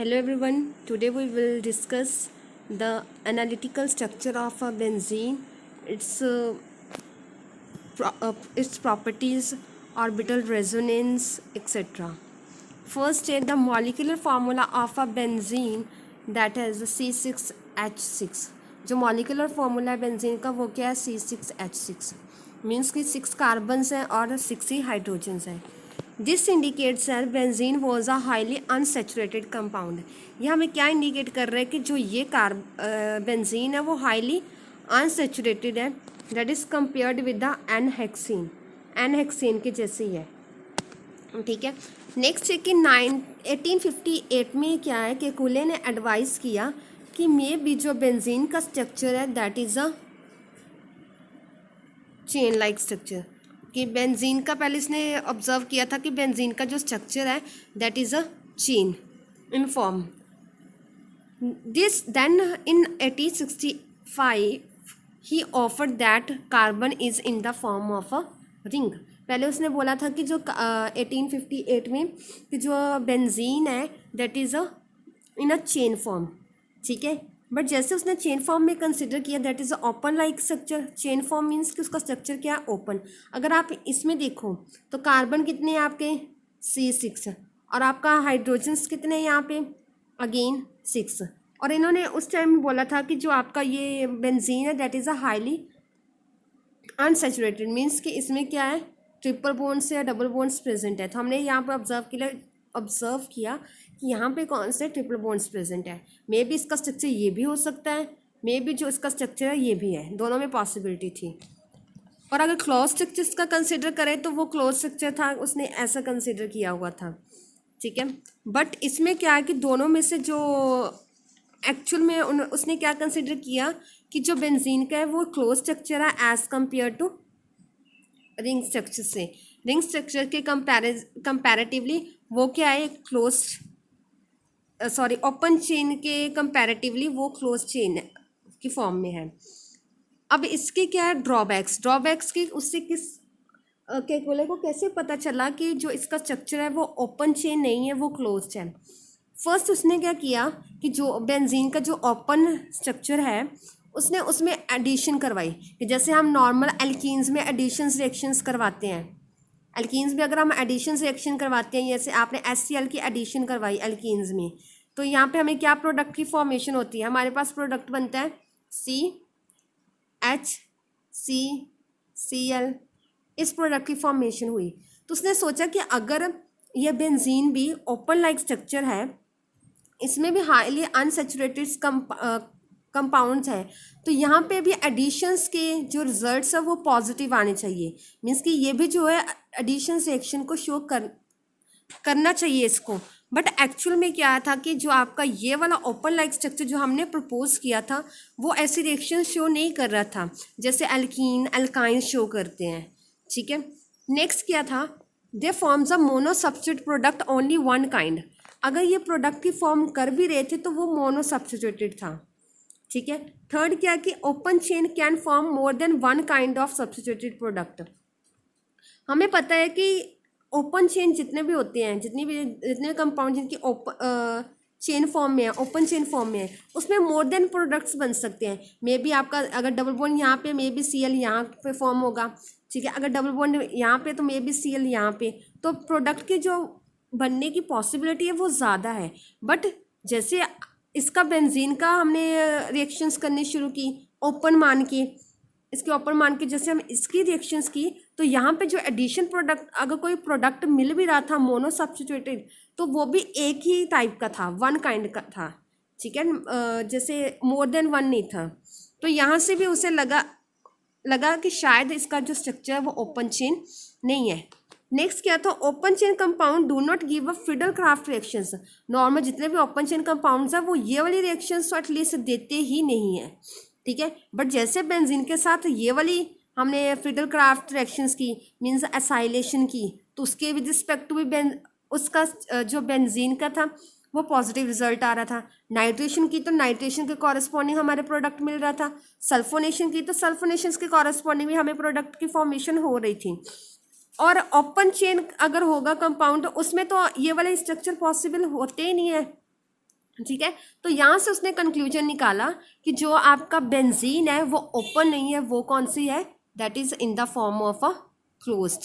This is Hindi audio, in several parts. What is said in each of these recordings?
Hello everyone, today we will discuss the analytical structure of a benzene, its properties, orbital resonance, etc. First is the molecular formula of a benzene, that is C6H6. जो molecular formula है benzene का वो क्या है, C6H6 मीन्स कि 6 कार्बन्स हैं और 6 ही हाइड्रोजन्स हैं. This indicates that benzene was a highly unsaturated compound. ये हमें क्या इंडिकेट कर रहा है कि जो ये बेंजीन है वो हाईली अनसेचुरेटेड है, that is compared with the n hexane के जैसे ही है. ठीक है. नेक्स्ट है कि 1858 में क्या है कि कुले ने एडवाइस किया कि मे भी जो बेंजीन का स्ट्रक्चर है that is a chain like structure. कि बेंजीन का पहले इसने ऑब्जर्व किया था कि बेंजीन का जो स्ट्रक्चर है that is a chain in form. This then in 1865 he offered that carbon is in the form of a ring. पहले उसने बोला था कि जो 1858 में कि जो बेंजीन है that is a in a chain form. ठीक है. बट जैसे उसने चेन फॉर्म में कंसिडर किया that is a open like structure. Chain form means कि उसका स्ट्रक्चर क्या है, ओपन. अगर आप इसमें देखो तो कार्बन कितने हैं आपके, C6, और आपका हाइड्रोजन्स कितने हैं यहाँ पे, अगेन 6. और इन्होंने उस टाइम में बोला था कि जो आपका ये बेंजीन है that is a highly unsaturated, means कि इसमें क्या है, ट्रिपल बॉन्ड्स या डबल बॉन्ड्स प्रेजेंट है. तो हमने यहाँ पर ऑब्जर्व किया कि यहाँ पे कौन से ट्रिपल बॉन्ड्स प्रेजेंट है. मे बी इसका स्ट्रक्चर ये भी हो सकता है, मे बी जो इसका स्ट्रक्चर है ये भी है, दोनों में पॉसिबिलिटी थी. और अगर क्लोज स्ट्रक्चर्स का कंसिडर करें तो वो क्लोज स्ट्रक्चर था, उसने ऐसा कंसिडर किया हुआ था. ठीक है. बट इसमें क्या है कि दोनों में से जो एक्चुअल में उसने क्या कंसिडर किया कि जो बेंजीन का है वो क्लोज स्ट्रक्चर है as compare to ring structure से. रिंग स्ट्रक्चर के कंपैरेटिवली वो क्या है, क्लोज ओपन चेन के कंपैरेटिवली वो क्लोज चेन की फॉर्म में है. अब इसके क्या है ड्रॉबैक्स की, उससे किस कैलकुलेटर को कैसे पता चला कि जो इसका स्ट्रक्चर है वो ओपन चेन नहीं है, वो क्लोज है. फर्स्ट उसने क्या किया कि जो बेंजीन का जो ओपन स्ट्रक्चर है उसने उसमें एडिशन करवाई. कि जैसे हम नॉर्मल एल्कीन्स में एडिशन रिएक्शंस करवाते हैं, एल्कीन्स में अगर हम एडिशन रिएक्शन करवाते हैं, जैसे आपने HCl की एडिशन करवाई एल्कीन्स में, तो यहाँ पे हमें क्या प्रोडक्ट की फॉर्मेशन होती है, हमारे पास प्रोडक्ट बनता है CHCCl. इस प्रोडक्ट की फॉर्मेशन हुई. तो उसने सोचा कि अगर यह बेंजीन भी ओपन लाइक स्ट्रक्चर है, इसमें भी हाईली अनसेचुरेटेड कंपाउंड्स हैं, तो यहाँ पे भी एडिशंस के जो रिजल्ट्स है वो पॉजिटिव आने चाहिए. मीन्स कि ये भी जो है एडिशन रिएक्शन को शो करना चाहिए इसको. बट एक्चुअल में क्या था कि जो आपका ये वाला ओपन लाइक स्ट्रक्चर जो हमने प्रपोज किया था वो ऐसी रिएक्शन शो नहीं कर रहा था जैसे एल्कीन एल्काइन शो करते हैं. ठीक है. नेक्स्ट क्या था, दे forms a mono substitute product only one kind. अगर ये प्रोडक्ट की फॉर्म कर भी रहे थे तो वो मोनो सब्स्टिट्यूटेड था. ठीक है. थर्ड क्या कि open chain can form more than one kind of substituted product. हमें पता है कि ओपन चेन जितने भी होते हैं, जितने कंपाउंड जिनकी चेन फॉर्म में है, ओपन चेन फॉर्म में है, उसमें मोर देन प्रोडक्ट्स बन सकते हैं. मे बी आपका अगर डबल बॉन्ड यहाँ पे मे बी Cl यहाँ पे फॉर्म होगा. ठीक है. अगर डबल बॉन्ड यहाँ पे तो मे बी Cl यहाँ पे, तो प्रोडक्ट की जो बनने की पॉसिबिलिटी है वो ज़्यादा है. बट जैसे इसका बेंजीन का हमने रिएक्शंस करनी शुरू की ओपन मान के, इसके ऊपर मान के जैसे हम इसकी रिएक्शंस की, तो यहाँ पे जो एडिशन प्रोडक्ट अगर कोई प्रोडक्ट मिल भी रहा था मोनो सब्स्टिट्यूटेड तो वो भी एक ही टाइप का था, वन काइंड का था. ठीक है. जैसे मोर देन वन नहीं था. तो यहाँ से भी उसे लगा कि शायद इसका जो स्ट्रक्चर है वो ओपन चेन नहीं है. नेक्स्ट क्या था, open chain compound do not give a fiddle craft reactions. Normal जितने भी ओपन चेन कंपाउंड्स हैं वो ये वाली रिएक्शंस तो एटलीस्ट देते ही नहीं है. ठीक है. बट जैसे बेंजीन के साथ ये वाली हमने फिडल क्राफ्ट रिएक्शंस की, मीन्स एसाइलेशन की, तो उसके विद रिस्पेक्ट टू भी उसका जो बेंजीन का था वो पॉजिटिव रिजल्ट आ रहा था. नाइट्रेशन की तो नाइट्रेशन के कॉरेस्पॉन्डिंग हमारे प्रोडक्ट मिल रहा था. सल्फोनेशन की तो सल्फोनेशन के कॉरेस्पॉन्डिंग भी हमें प्रोडक्ट की फॉर्मेशन हो रही थी. और ओपन चेन अगर होगा कंपाउंड उसमें तो ये वाले स्ट्रक्चर पॉसिबल होते ही नहीं है. ठीक है। तो यहाँ से उसने कंक्लूजन निकाला कि जो आपका बेंजीन है वो ओपन नहीं है, वो कौन सी है, that is in the form of a closed,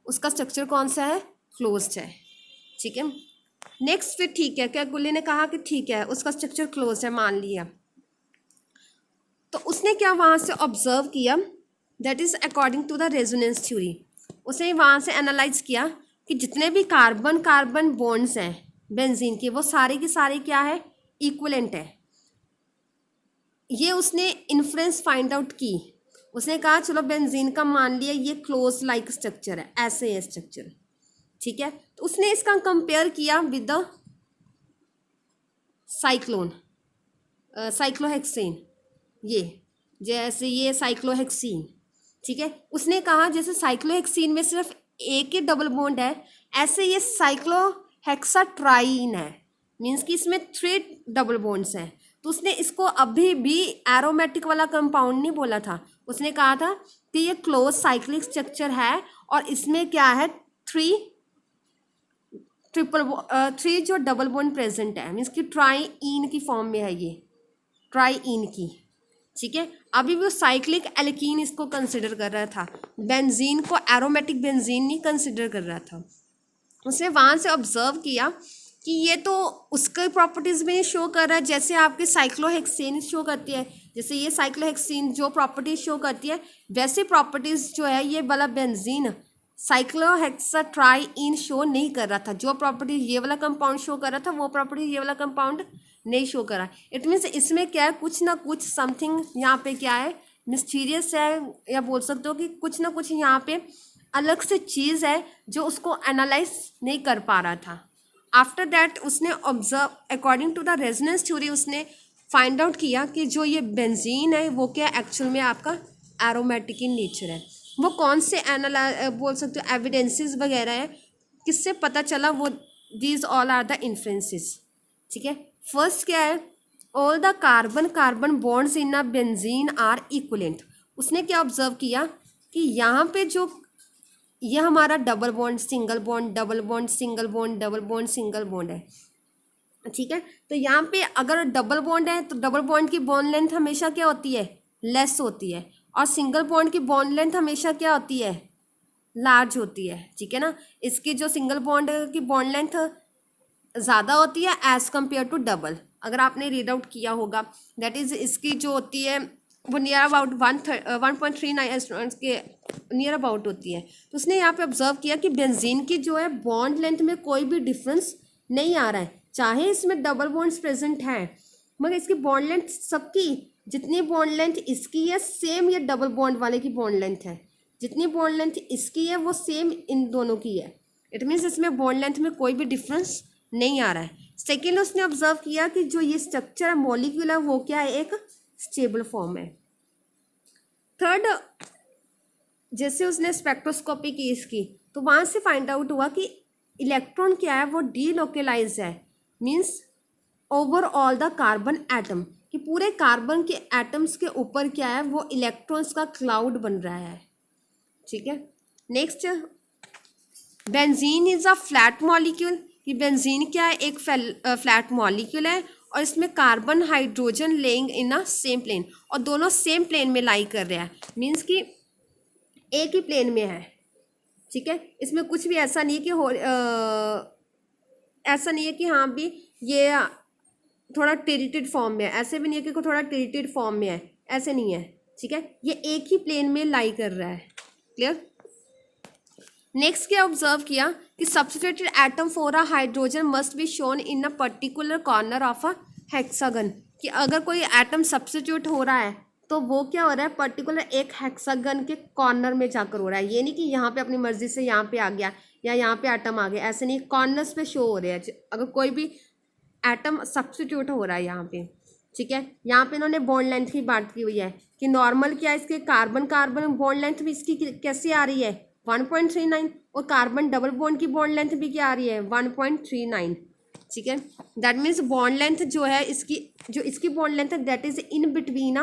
उसका स्ट्रक्चर कौन सा है, क्लोज्ड है। ठीक है। नेक्स्ट फिर ठीक है, क्या गुल्ली ने कहा कि ठीक है उसका स्ट्रक्चर क्लोज्ड है, मान लिया। तो उसने क्या वहाँ से ऑब्जर्व किया, that is according to the resonance theory, उसने वहाँ से एनालाइज किया कि जितने भी कार्बन कार्बन बॉन्ड्स हैं बेंजीन के, वो सारे के सारे क्या है, इक्विवेलेंट है। ये उसने इन्फ्रेंस फाइंड आउट की, उसने कहा चलो बेंजीन का मान लिया ये क्लोज लाइक स्ट्रक्चर है, ऐसे है स्ट्रक्चर। ठीक है। तो उसने इसका कंपेयर किया विद द साइक्लोहेक्सेन, ये जैसे ये साइक्लोहेक्सीन। ठीक है। उसने कहा जैसे साइक्लोहेक्सीन में सिर्फ एक ही डबल बॉन्ड है, ऐसे ये साइक्लोहेक्साट्राइन है, मीन्स कि इसमें 3 डबल बॉन्ड्स हैं। तो उसने इसको अभी भी एरोमेटिक वाला कंपाउंड नहीं बोला था, उसने कहा था कि ये क्लोज साइक्लिक स्ट्रक्चर है और इसमें क्या है, 3 जो डबल बॉन्ड प्रेजेंट है, मीन्स कि ट्राईइन की फॉर्म में है ये, ट्राईइन की। ठीक है। अभी भी वो साइक्लिक एल्कीन इसको कंसिडर कर रहा था, बेंजीन को एरोमेटिक बेंजीन नहीं कंसिडर कर रहा था। उसने वहाँ से ऑब्जर्व किया कि ये तो उसके प्रॉपर्टीज़ में शो कर रहा है जैसे आपके साइक्लोहेक्सेन शो करती है, जैसे ये साइक्लोहेक्सेन जो प्रॉपर्टीज शो करती है वैसे प्रॉपर्टीज़ जो है ये वाला बेंजीन साइक्लोहेक्साट्राईइन शो नहीं कर रहा था। जो प्रॉपर्टी ये वाला कंपाउंड शो कर रहा था वो प्रॉपर्टी ये वाला कंपाउंड नहीं शो करा। इट मीन्स इसमें क्या है, कुछ ना कुछ समथिंग यहाँ पे क्या है, मिस्टीरियस है, या बोल सकते हो कि कुछ ना कुछ यहाँ पे अलग से चीज़ है जो उसको एनालाइज नहीं कर पा रहा था। आफ्टर दैट उसने observe according to the resonance theory उसने फाइंड आउट किया कि जो ये बेंजीन है वो क्या एक्चुअल में आपका एरोमेटिक इन नेचर है। वो कौन से बोल सकते हो एविडेंसेस वगैरह है, किससे पता चला, वो these all are the inferences. ठीक है। फर्स्ट क्या है, all the carbon carbon bonds in a benzene are equivalent. उसने क्या ऑब्जर्व किया कि यहाँ पे जो ये हमारा double bond single bond double bond single bond double bond single bond है। ठीक है। तो यहाँ पे अगर डबल बॉन्ड है तो डबल बॉन्ड की बॉन्ड लेंथ हमेशा क्या होती है, लेस होती है, और सिंगल बॉन्ड की बॉन्ड लेंथ हमेशा क्या होती है, लार्ज होती है। ठीक है ना। इसकी जो सिंगल बॉन्ड की बॉन्ड लेंथ ज़्यादा होती है एज़ कम्पेयर टू डबल, अगर आपने रीड आउट किया होगा, दैट इज़ इसकी जो होती है वो नियर अबाउट 1.39 के नियर अबाउट होती है। तो उसने यहाँ पे ऑब्जर्व किया कि बेंजीन की जो है बॉन्ड लेंथ में कोई भी डिफरेंस नहीं आ रहा है, चाहे इसमें डबल बॉन्ड्स प्रेजेंट हैं मगर इसकी बॉन्ड लेंथ सबकी, जितनी बॉन्ड लेंथ इसकी है सेम ये डबल बॉन्ड वाले की बॉन्ड लेंथ है, जितनी बॉन्ड लेंथ इसकी है वो सेम इन दोनों की है। इट मीन्स इसमें बॉन्ड लेंथ में कोई भी डिफरेंस नहीं आ रहा है। सेकेंड उसने ऑब्जर्व किया कि जो ये स्ट्रक्चर है मॉलिक्यूल है वो क्या है, एक स्टेबल फॉर्म है। थर्ड, जैसे उसने स्पेक्ट्रोस्कोपी की इसकी, तो वहाँ से फाइंड आउट हुआ कि इलेक्ट्रॉन क्या है वो डीलोकलाइज है, means overall the carbon atom, कि पूरे कार्बन के एटम्स के ऊपर क्या है वो इलेक्ट्रॉन्स का क्लाउड बन रहा है। ठीक है। Next, benzene is a flat molecule, कि बेंजीन क्या है, एक फ्लैट मॉलिक्यूल है और इसमें carbon hydrogen lying in a same plane, और दोनों सेम प्लेन में लाई कर रहे हैं, मीन्स कि एक ही प्लेन में है। ठीक है। इसमें कुछ भी ऐसा नहीं है कि ऐसा नहीं है कि हाँ भी ये थोड़ा टिल्टेड फॉर्म में है, ऐसे भी नहीं है कि थोड़ा टिल्टेड फॉर्म में है, ऐसे नहीं है। ठीक है। ये एक ही प्लेन में लाई कर रहा है। क्लियर। नेक्स्ट क्या ऑब्जर्व किया कि substituted atom for a hydrogen must be shown in a particular corner of a hexagon, कि अगर कोई एटम सब्स्टिट्यूट हो रहा है तो वो क्या हो रहा है, पर्टिकुलर एक हेक्सागन के कॉर्नर में जाकर हो रहा है। ये नहीं कि यहाँ पे अपनी मर्जी से यहाँ पे आ गया या यहाँ पे एटम आ गया, ऐसे नहीं, कॉर्नर्स पे शो हो रहे हैं अगर कोई भी एटम सब्स्टिट्यूट हो रहा है यहाँ पे। ठीक है। यहाँ पे इन्होंने बॉन्ड लेंथ की बात की हुई है कि नॉर्मल क्या है, इसके कार्बन कार्बन बॉन्ड लेंथ भी इसकी कैसी आ रही है, 1.39, और कार्बन डबल बॉन्ड की बॉन्ड लेंथ भी क्या आ रही है, 1.39। ठीक है। दैट मीन्स बॉन्ड लेंथ जो है इसकी, जो इसकी बॉन्ड लेंथ है that is in between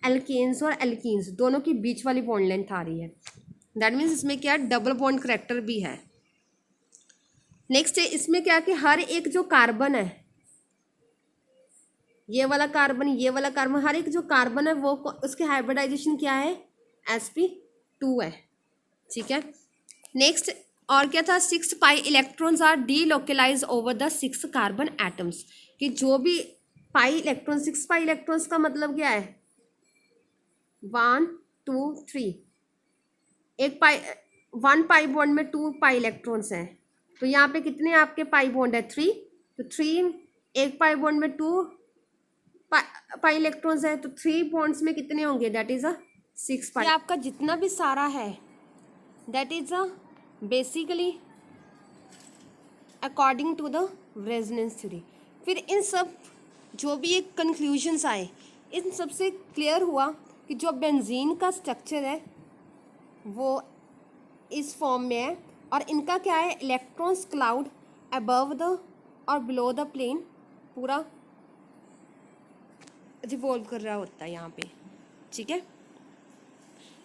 alkanes और एल्कीन्स, दोनों की बीच वाली बॉन्ड लेंथ आ रही है। दैट मीन्स इसमें क्या है, डबल बॉन्ड करैक्टर भी है। नेक्स्ट है इसमें क्या कि हर एक जो कार्बन है ये वाला कार्बन, हर एक जो कार्बन है वो उसके हाइब्रिडाइजेशन क्या है, sp2 है, ठीक है। नेक्स्ट और क्या था, 6 pi electrons are delocalise over the 6 carbon atoms, कि जो भी पाई इलेक्ट्रॉन, 6 पाई इलेक्ट्रॉन्स का मतलब क्या है, 1 2 3, एक पाई 1 पाई बॉन्ड में 2 पाई इलेक्ट्रॉन्स हैं, तो यहाँ पे कितने आपके पाई बॉन्ड है, 3, तो 3, एक पाई बॉन्ड में 2 पाई इलेक्ट्रॉन्स है, तो 3 बॉन्ड्स में कितने होंगे, दैट इज 6 पाई। आपका जितना भी सारा है that is basically according to the resonance theory. फिर इन सब जो भी एक कंक्लूजन्स आए, इन सब से क्लियर हुआ कि जो बेंजीन का स्ट्रक्चर है वो इस फॉर्म में है, और इनका क्या है, इलेक्ट्रॉन्स क्लाउड अबव द और बिलो द प्लेन पूरा रिवॉल्व कर रहा होता है यहाँ पे, ठीक है।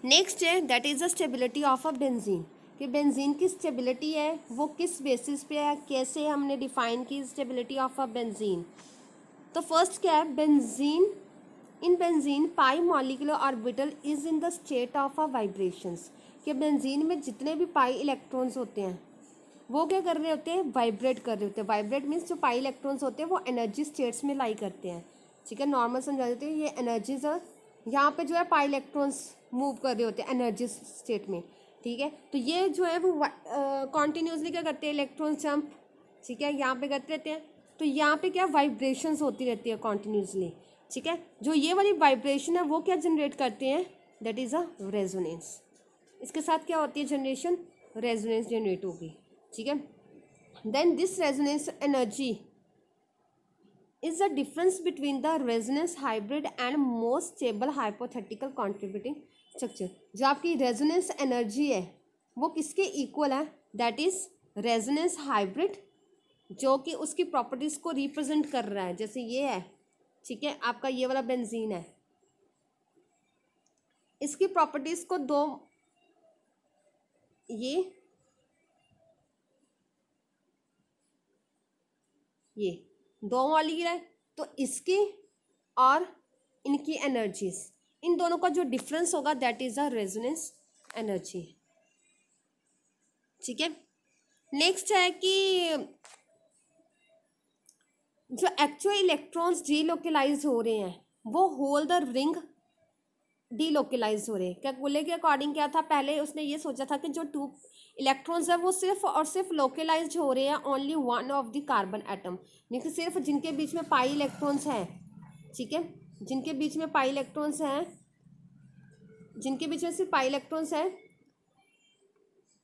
नेक्स्ट है that is the stability of a benzene, कि बेंजीन की स्टेबिलिटी है वो किस बेसिस पे है, कैसे हमने डिफाइन की स्टेबिलिटी ऑफ अ बेंजीन। तो फर्स्ट क्या है, in benzene pi molecular orbital is in the state of a vibrations, कि बेंजीन में जितने भी पाई इलेक्ट्रॉन्स होते हैं वो क्या कर रहे होते हैं, वाइब्रेट कर रहे होते हैं। वाइब्रेट मीन्स जो पाई इलेक्ट्रॉन्स होते हैं वो एनर्जी स्टेट्स में लाई करते हैं, ठीक है। नॉर्मल समझा देते हैं, ये एनर्जीज यहाँ पे जो है पाई इलेक्ट्रॉन्स मूव कर रहे होते हैं एनर्जी स्टेट में, ठीक है। तो ये जो है वो कॉन्टीन्यूसली क्या करते हैं, इलेक्ट्रॉन्स जंप, ठीक है, यहाँ पे करते रहते हैं। तो यहाँ पे क्या वाइब्रेशंस होती रहती है कॉन्टीन्यूसली, ठीक है। जो ये वाली वाइब्रेशन है वो क्या जनरेट करते हैं, दैट इज़ अ रेजोनेंस। इसके साथ क्या होती है जनरेशन, रेजोनेंस जनरेट होगी, ठीक है। Then this resonance energy is the difference between the resonance hybrid and most stable hypothetical contributing structure। जो आपकी रेजोनेंस एनर्जी है वो किसके इक्वल है, दैट इज रेजोनेंस हाइब्रिड, जो कि उसकी प्रॉपर्टीज को रिप्रेजेंट कर रहा है, जैसे ये है, ठीक है, आपका ये वाला बेंजीन है, इसकी प्रॉपर्टीज को दो, ये दो मॉलिक्यूल है, तो इसकी और इनकी एनर्जीज, इन दोनों का जो डिफरेंस होगा that is the resonance energy, ठीक है। नेक्स्ट है कि जो एक्चुअल इलेक्ट्रॉन्स डीलोकेलाइज हो रहे हैं वो होल द रिंग डीलोकेलाइज हो रहे हैं। कैकुले के अकॉर्डिंग क्या था, पहले उसने ये सोचा था कि जो 2 इलेक्ट्रॉन्स है वो सिर्फ और सिर्फ लोकेलाइज हो रहे हैं only one of the carbon atom, यानी सिर्फ जिनके बीच में पाई इलेक्ट्रॉन्स हैं, ठीक है, जिनके बीच में पाई इलेक्ट्रॉन्स हैं, जिनके बीच में सिर्फ पाई इलेक्ट्रॉन्स हैं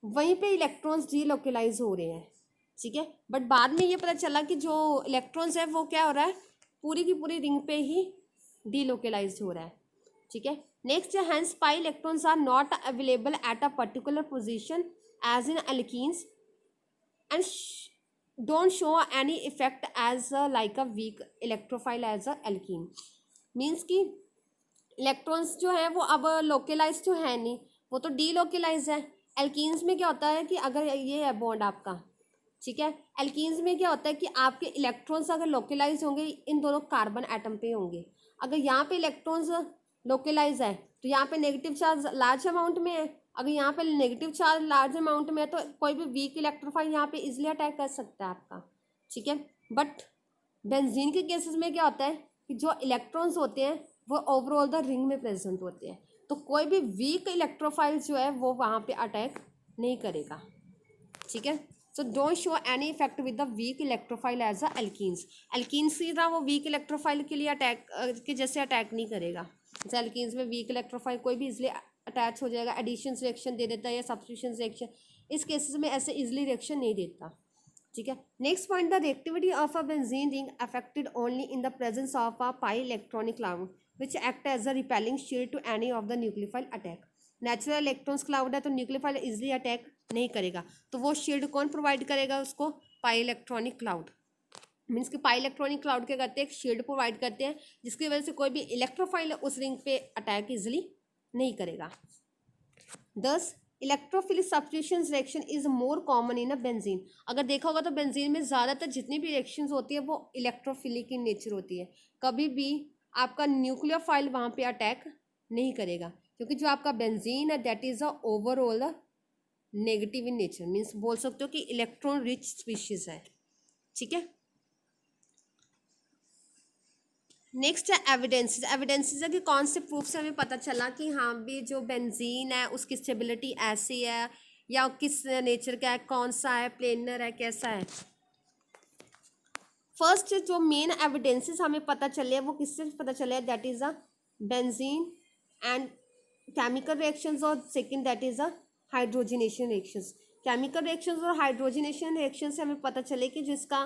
वहीं पे इलेक्ट्रॉन्स डीलोकेलाइज हो रहे हैं, ठीक है। बट बाद में ये पता चला कि जो इलेक्ट्रॉन्स है वो क्या हो रहा है, पूरी की पूरी रिंग पे ही डीलोकेलाइज हो रहा है, ठीक है। नेक्स्ट है hence pi electrons are not available at a particular position as in alkenes and don't show any effect as like a weak electrophile as a alkene. Means कि इलेक्ट्रॉन्स जो है वो अब लोकेलाइज तो है नहीं, वो तो डीलोकेलाइज है। एल्कीन्स में क्या होता है कि अगर ये है बॉन्ड आपका, ठीक है, एल्कीन्स में क्या होता है कि आपके इलेक्ट्रॉन्स अगर लोकेलाइज होंगे इन दोनों कार्बन एटम पे होंगे। अगर यहाँ पे इलेक्ट्रॉन्स लोकेलाइज है तो यहाँ पे नेगेटिव चार्ज लार्ज अमाउंट में है, अगर यहाँ पे नेगेटिव चार्ज लार्ज अमाउंट में है तो कोई भी वीक इलेक्ट्रोफाइल यहाँ पे इजिली अटैक कर सकता है आपका, ठीक है। बट बेंजीन के केसेस में क्या होता है कि जो इलेक्ट्रॉन्स होते हैं वो ओवरऑल द रिंग में प्रेजेंट होते हैं, तो कोई भी वीक इलेक्ट्रोफाइल जो है वो वहाँ पे अटैक नहीं करेगा, ठीक है। So don't show any effect with the weak electrophile as a alkenes. Alkenes की तरह वो वीक इलेक्ट्रोफाइल के लिए अटैक के जैसे अटैक नहीं करेगा, जैसे एल्कीन्स में वीक इलेक्ट्रोफाइल कोई भी इजिली अटैच हो जाएगा, एडिशन रिएक्शन दे देता है या सब्स्टिट्यूशन रिएक्शन, इस केसेस में ऐसे इजिली रिएक्शन नहीं देता, ठीक है। Next point, the reactivity of a benzene ring affected only in the presence of a pi electronic cloud which act as a repelling shield to any of the nucleophile attack. Natural electrons cloud है तो न्यूक्लियोफाइल इजिली अटैक नहीं करेगा, तो वो शील्ड कौन प्रोवाइड करेगा उसको, पाई इलेक्ट्रॉनिक क्लाउड। मीन्स कि पाई इलेक्ट्रॉनिक क्लाउड क्या करते हैं, एक शील्ड प्रोवाइड करते हैं जिसकी वजह से कोई भी इलेक्ट्रोफाइल उस रिंग पे अटैक इजिली नहीं करेगा। दस electrophilic substitution reaction is more common in a benzene. अगर देखा होगा तो बेंजीन में ज़्यादातर जितनी भी रिएक्शंस होती है वो इलेक्ट्रोफिलिक इन नेचर होती है। कभी भी आपका न्यूक्लियोफाइल वहाँ पे अटैक नहीं करेगा, क्योंकि जो आपका बेंजीन है that is a overall negative in nature, means बोल सकते हो कि इलेक्ट्रॉन रिच स्पीशीज है। ठीक है, नेक्स्ट है एविडेंसेस। एविडेंसेस है कि कौन से प्रूफ से हमें पता चला कि हाँ भी जो बेंजीन है उसकी स्टेबिलिटी ऐसी है या किस नेचर का है, कौन सा है, प्लेनर है, कैसा है। फर्स्ट जो मेन एविडेंसेस हमें पता चले वो किससे पता चले, that is a benzene and chemical reactions, और second that is a hydrogenation reactions. Chemical reactions और हाइड्रोजनेशन रिएक्शन से हमें पता चले कि जिसका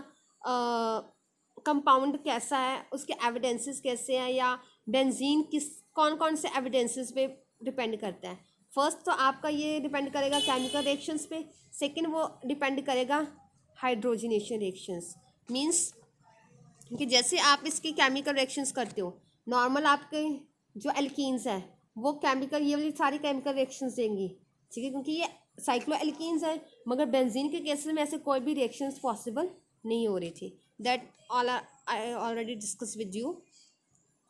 कंपाउंड कैसा है, उसके एविडेंसेस कैसे हैं, या बेंजीन किस कौन कौन से एविडेंसेस पे डिपेंड करता है। फर्स्ट तो आपका ये डिपेंड करेगा केमिकल रिएक्शंस पे, सेकंड वो डिपेंड करेगा हाइड्रोजनेशन रिएक्शंस। मींस कि जैसे आप इसकी केमिकल रिएक्शंस करते हो, नॉर्मल आपके जो एल्कीन्स है वो केमिकल, ये वाली सारी केमिकल रिएक्शंस देंगी, ठीक है, क्योंकि ये साइक्लो एल्कीन्स है। मगर बेंजीन के केसेस में ऐसे कोई भी रिएक्शंस पॉसिबल नहीं हो रही थी। That all I already discuss with you.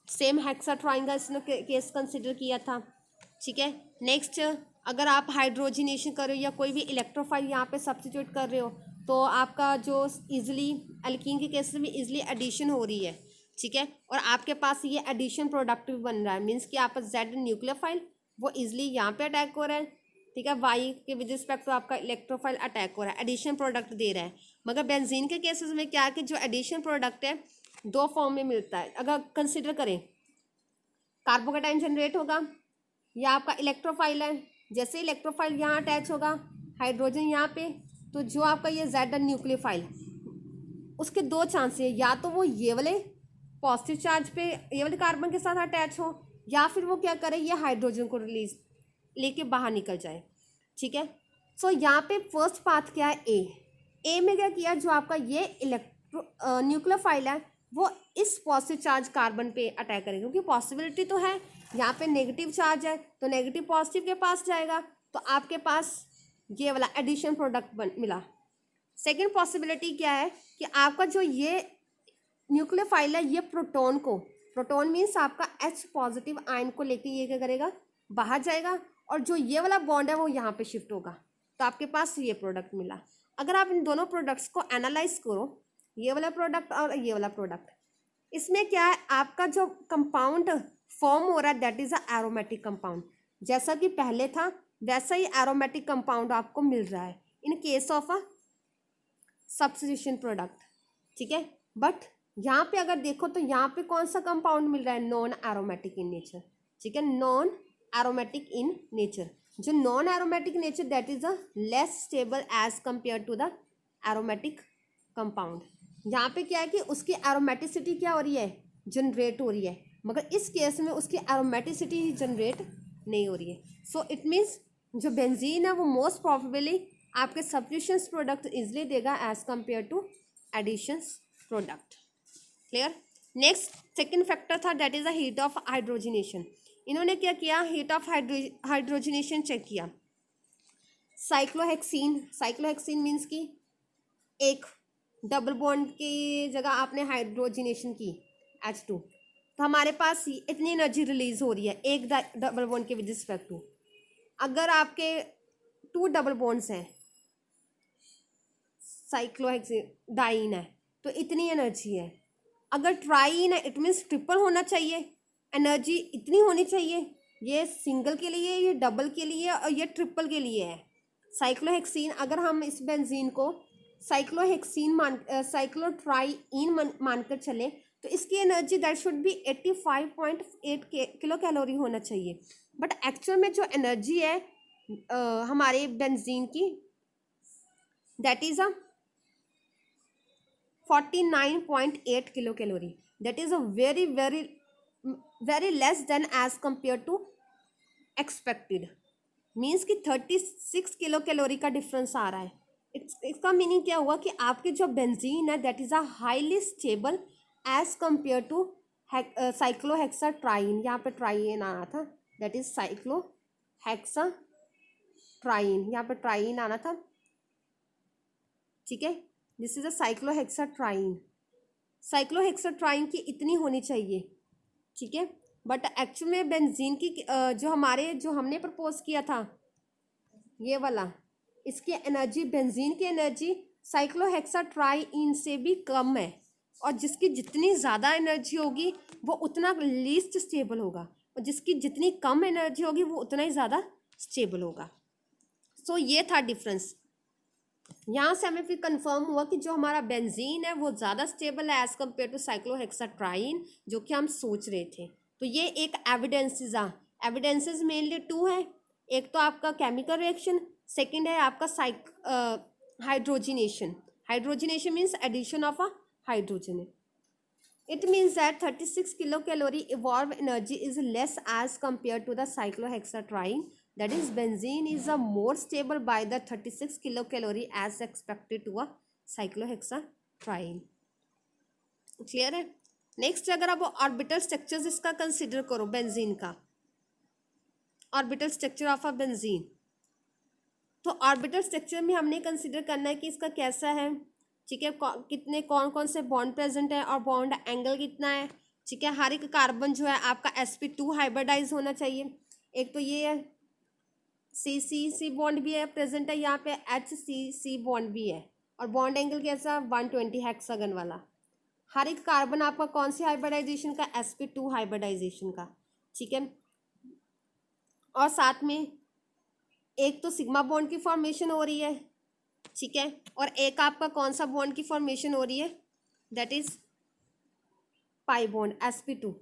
Same hexatriene का इसने केस कंसिडर किया था। ठीक है, नेक्स्ट अगर आप हाइड्रोजनेशन कर रहे हो या कोई भी इलेक्ट्रोफाइल यहाँ पे सब्स्टिट्यूट कर रहे हो तो आपका जो इजीली एल्कीन के केस में इजीली एडिशन हो रही है। ठीक है, और आपके पास ये एडिशन प्रोडक्ट भी बन रहा है, मीन्स कि आपका जेड न्यूक्लियोफाइल वो इजीली यहाँ पे अटैक हो रहा है। ठीक है, वाई के विद रिस्पेक्ट टू आपका इलेक्ट्रोफाइल अटैक हो रहा है, एडिशन प्रोडक्ट दे रहा है। मगर बेंजीन के केसेस में क्या है कि जो एडिशन प्रोडक्ट है दो फॉर्म में मिलता है। अगर कंसिडर करें, कार्बोकेटाइन जनरेट होगा या आपका इलेक्ट्रोफाइल है, जैसे इलेक्ट्रोफाइल यहाँ अटैच होगा हाइड्रोजन यहाँ पे, तो जो आपका ये जेड न्यूक्लियोफाइल उसके दो चांस है, या तो वो ये वाले पॉजिटिव चार्ज पे ये वाले कार्बन के साथ अटैच हो, या फिर वो क्या करे ये हाइड्रोजन को रिलीज लेके बाहर निकल जाए। ठीक है, सो यहाँ पे फर्स्ट पाथ क्या है, ए में क्या किया, जो आपका ये न्यूक्लियोफाइल है वो इस पॉजिटिव चार्ज कार्बन पे अटैक करेगा, क्योंकि पॉसिबिलिटी तो है यहाँ पे नेगेटिव चार्ज है तो नेगेटिव पॉजिटिव के पास जाएगा, तो आपके पास ये वाला एडिशन प्रोडक्ट मिला। सेकेंड पॉसिबिलिटी क्या है कि आपका जो ये न्यूक्लियोफाइल है ये प्रोटॉन को, प्रोटॉन मीन्स आपका H पॉजिटिव आयन को लेके ये क्या करेगा, बाहर जाएगा, और जो ये वाला बॉन्ड है वो यहाँ पे शिफ्ट होगा, तो आपके पास ये प्रोडक्ट मिला। अगर आप इन दोनों प्रोडक्ट्स को एनालाइज करो, ये वाला प्रोडक्ट और ये वाला प्रोडक्ट, इसमें क्या है आपका जो कंपाउंड फॉर्म हो रहा है that is a aromatic compound. जैसा कि पहले था वैसा ही एरोमेटिक कंपाउंड आपको मिल रहा है in case of a substitution product. ठीक है, बट यहाँ पे अगर देखो तो यहाँ पे कौन सा कंपाउंड मिल रहा है, नॉन एरोमेटिक इन नेचर। ठीक है, नॉन एरोमेटिक इन नेचर। जो non aromatic nature that is a less stable as compare to the aromatic compound. यहाँ पे क्या है कि उसकी एरोमेटिसिटी क्या हो रही है, जनरेट हो रही है, मगर इस केस में उसकी एरोमेटिसिटी जनरेट नहीं हो रही है। सो इट मीन्स जो बेंजीन है वो मोस्ट प्रॉबेबली आपके सब्स्टिट्यूशंस प्रोडक्ट इजली देगा as compare to additions product. Clear. Next second factor था that is the heat of hydrogenation. इन्होंने क्या किया, हीट ऑफ हाइड्रोजनेशन चेक किया। साइक्लोहेक्सीन, साइक्लोहेक्सीन मीन्स की एक डबल बॉन्ड की जगह आपने हाइड्रोजनेशन की H2, तो हमारे पास इतनी एनर्जी रिलीज हो रही है एक डबल बॉन्ड के विद रिस्पेक्ट टू। अगर आपके 2 डबल बॉन्ड्स हैं, साइक्लोहेक्सीन डाइन है तो इतनी एनर्जी है। अगर ट्राइन है इट मीन्स ट्रिपल होना चाहिए, एनर्जी इतनी होनी चाहिए। ये सिंगल के लिए, ये डबल के लिए और ये ट्रिपल के लिए है। साइक्लोहेक्सीन, अगर हम इस बेंजीन को साइक्लोहेक्सीन साइक्लोट्राइन मानकर चले तो इसकी energy that should be 85.8 kilo calorie होना चाहिए। बट एक्चुअल में जो एनर्जी है हमारे बेंजीन की that is a 49.8 kilo calorie. That is a very very very less than as compare to expected. Means कि 36 किलो कैलोरी का डिफरेंस आ रहा है। इसका मीनिंग क्या हुआ कि आपके जो बेंजीन है that is a highly stable as compare to cyclohexatriene. यहाँ पे ट्राइन आना था, दैट इज साइक्लोहेक्साट्राइन। ट्राइन, यहाँ पे ट्राइन आना था, ठीक है। This is a साइक्लोहेक्साट्राइन। साइक्लोहेक्साट्राइन की इतनी होनी चाहिए, ठीक है। बट एक्चुअल में बेंजीन की जो हमने प्रपोज किया था ये वाला, इसकी एनर्जी, बेंजीन की एनर्जी साइक्लोहेक्साट्राइन से भी कम है, और जिसकी जितनी ज़्यादा एनर्जी होगी वो उतना लीस्ट स्टेबल होगा, और जिसकी जितनी कम एनर्जी होगी वो उतना ही ज़्यादा स्टेबल होगा। सो ये था डिफरेंस। यहाँ से हमें फिर कंफर्म हुआ कि जो हमारा बेंजीन है वो ज़्यादा स्टेबल है एज़ कम्पेयर टू साइक्लोहेक्साट्राइन, जो कि हम सोच रहे थे। तो ये एक एविडेंसेस एविडेंसेस मेनली टू है। एक तो आपका केमिकल रिएक्शन, सेकंड है आपका hydrogenation. Hydrogenation means addition of a hydrogen. It means that 36 kilocalorie evolved energy is less as compared to the cyclohexatriene. That is, benzene is a more stable by the 36 kilocalorie as expected to a cyclohexatriene. Clear है। नेक्स्ट अगर आप ऑर्बिटल स्ट्रक्चर्स इसका कंसिडर करो, बेंजीन का orbital structure of a benzene, तो ऑर्बिटल स्ट्रक्चर में हमने कंसिडर करना है कि इसका कैसा है, ठीक है, कितने कौन कौन से बॉन्ड प्रेजेंट है और बॉन्ड एंगल कितना है, ठीक है। हर एक कार्बन जो है आपका sp2 हाइब्रिडाइज होना चाहिए। एक तो ये है CC बॉन्ड भी है प्रेजेंट है, यहाँ पे HCC बॉन्ड भी है, और बॉन्ड एंगल कैसा 120 हेक्सागन वाला। हर एक कार्बन आपका कौन सी हाइब्रिडाइजेशन का, sp2 हाइब्रिडाइजेशन का, ठीक है। और साथ में एक तो सिग्मा बॉन्ड की फॉर्मेशन हो रही है, ठीक है, और एक आपका कौन सा बॉन्ड की फॉर्मेशन हो रही है, that is pi bond sp2,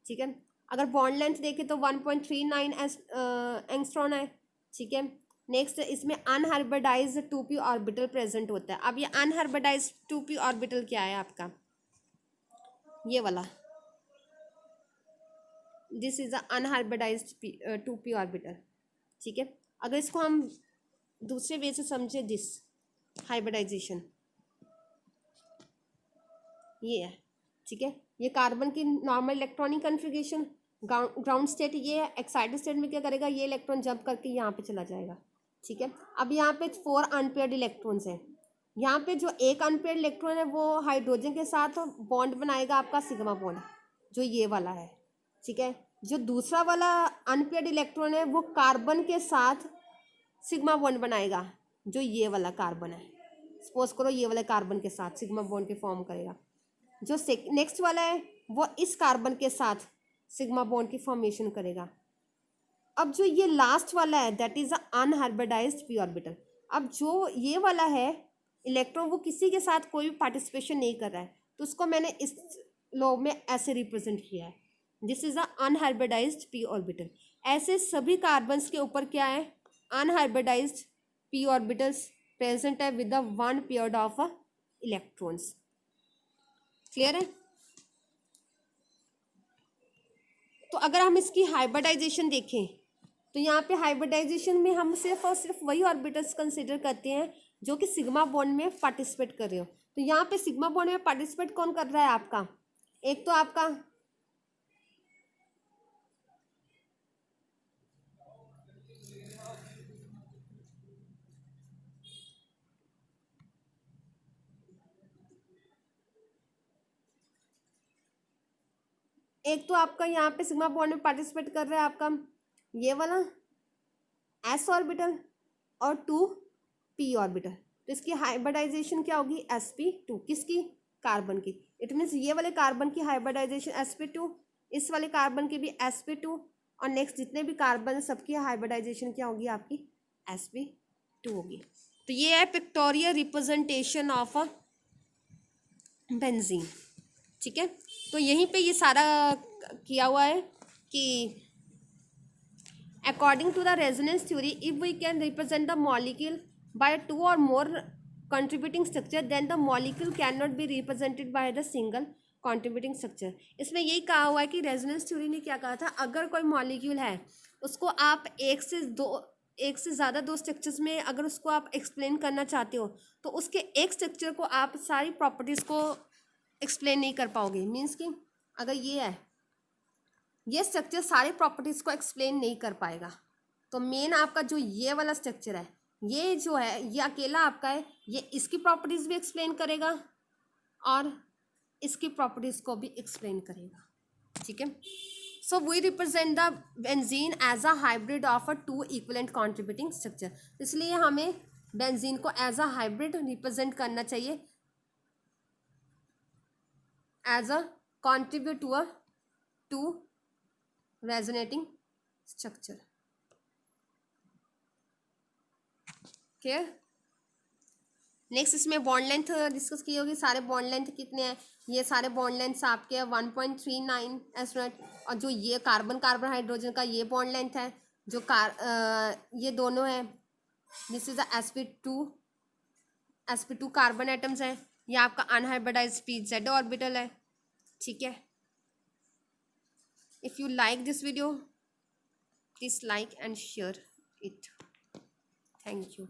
ठीक है। अगर बॉन्ड लेंथ देखें तो 1.39 एंगस्ट्रॉन है, ठीक है। नेक्स्ट इसमें अनहाइब्रिडाइज 2p ऑर्बिटल प्रेजेंट होता है। अब ये अनहाइब्रिडाइज 2p ऑर्बिटल क्या है आपका, ये वाला, this is unhybridised 2p orbital, ठीक है। अगर इसको हम दूसरे वे से समझे, दिस हाइब्रिडाइजेशन ये है, ठीक है। ये कार्बन की normal electronic configuration, ground state ये है। एक्साइटेड स्टेट में क्या करेगा, ये इलेक्ट्रॉन जंप करके यहाँ पे चला जाएगा, ठीक है। अब यहाँ पे 4 अनपेयर्ड इलेक्ट्रॉन्स हैं। यहाँ पे जो एक अनपेयर्ड इलेक्ट्रॉन है वो हाइड्रोजन के साथ बॉन्ड बनाएगा आपका सिग्मा बॉन्ड, जो ये वाला है, ठीक है। जो दूसरा वाला अनपेयर्ड इलेक्ट्रॉन है वो कार्बन के साथ सिग्मा बॉन्ड बनाएगा, जो ये वाला कार्बन है। सपोज करो ये वाले कार्बन के साथ सिग्मा बॉन्ड के फॉर्म करेगा। जो नेक्स्ट वाला है वो इस कार्बन के साथ सिग्मा बॉन्ड की फॉर्मेशन करेगा। अब जो ये लास्ट वाला है that is a unhybridised p orbital. अब जो ये वाला है इलेक्ट्रॉन वो किसी के साथ कोई भी पार्टिसिपेशन नहीं कर रहा है, तो उसको मैंने इस लॉ में ऐसे रिप्रेजेंट किया है, this is a unhybridised p orbital. ऐसे सभी कार्बन्स के ऊपर क्या है, अनहाइब्रिडाइज्ड p ऑर्बिटल्स प्रेजेंट है with the one pair of electrons. Clear है। तो अगर हम इसकी हाइब्रिडाइजेशन देखें तो यहाँ पे हाइब्रिडाइजेशन में हम सिर्फ और सिर्फ वही ऑर्बिटल्स कंसिडर करते हैं जो कि सिग्मा बॉन्ड में पार्टिसिपेट कर रहे हो। तो यहाँ पे सिग्मा बॉन्ड में पार्टिसिपेट कौन कर रहा है आपका, एक तो आपका यहाँ पे सिग्मा बॉन्ड में पार्टिसिपेट कर रहा है आपका ये वाला s ऑर्बिटल और 2p ऑर्बिटल। तो इसकी हाइब्रिडाइजेशन क्या होगी, sp2, किसकी, कार्बन की। इट मीन्स ये वाले कार्बन की हाइब्रिडाइजेशन sp2, इस वाले कार्बन की भी sp2, और नेक्स्ट जितने भी कार्बन है सबकी हाइब्रिडाइजेशन क्या होगी आपकी sp2 होगी। तो ये है pictorial representation of a benzene, ठीक है। तो यहीं पे ये सारा किया हुआ है कि according to the resonance theory if we can represent the molecule by 2 or more contributing structure then the molecule can not be represented by the single contributing structure. इसमें यही कहा हुआ है कि रेजोनेंस थ्योरी ने क्या कहा था, अगर कोई मॉलिक्यूल है उसको आप एक से ज़्यादा दो स्ट्रक्चर्स में अगर उसको आप एक्सप्लेन करना चाहते हो तो उसके एक स्ट्रक्चर को आप सारी प्रॉपर्टीज़ को एक्सप्लेन नहीं कर पाओगे। मीन्स कि अगर ये है, ये स्ट्रक्चर सारे प्रॉपर्टीज़ को एक्सप्लेन नहीं कर पाएगा, तो मेन आपका जो ये वाला स्ट्रक्चर है, ये जो है ये अकेला आपका है, ये इसकी प्रॉपर्टीज भी एक्सप्लेन करेगा और इसकी प्रॉपर्टीज को भी एक्सप्लेन करेगा, ठीक है। So we represent the benzene as a hybrid of a two equivalent contributing structure, इसलिए हमें बेंजीन को एज अ हाइब्रिड रिप्रेजेंट करना चाहिए, as a contribute to a two resonating structure, clear. Next इसमें बॉन्ड लेंथ डिस्कस की होगी, सारे बॉन्ड लेंथ कितने हैं, ये सारे बॉन्ड लेंथ्स आपके 1.39 एस्ट्रोनेट, और जो ये कार्बन कार्बन हाइड्रोजन का ये बॉन्ड लेंथ है, जो ये दोनों है, this is sp2 carbon atoms है, ये आपका अनहाइब्रिडाइज्ड pz ऑर्बिटल है, ठीक है। If you like this video, please like and share it. Thank you.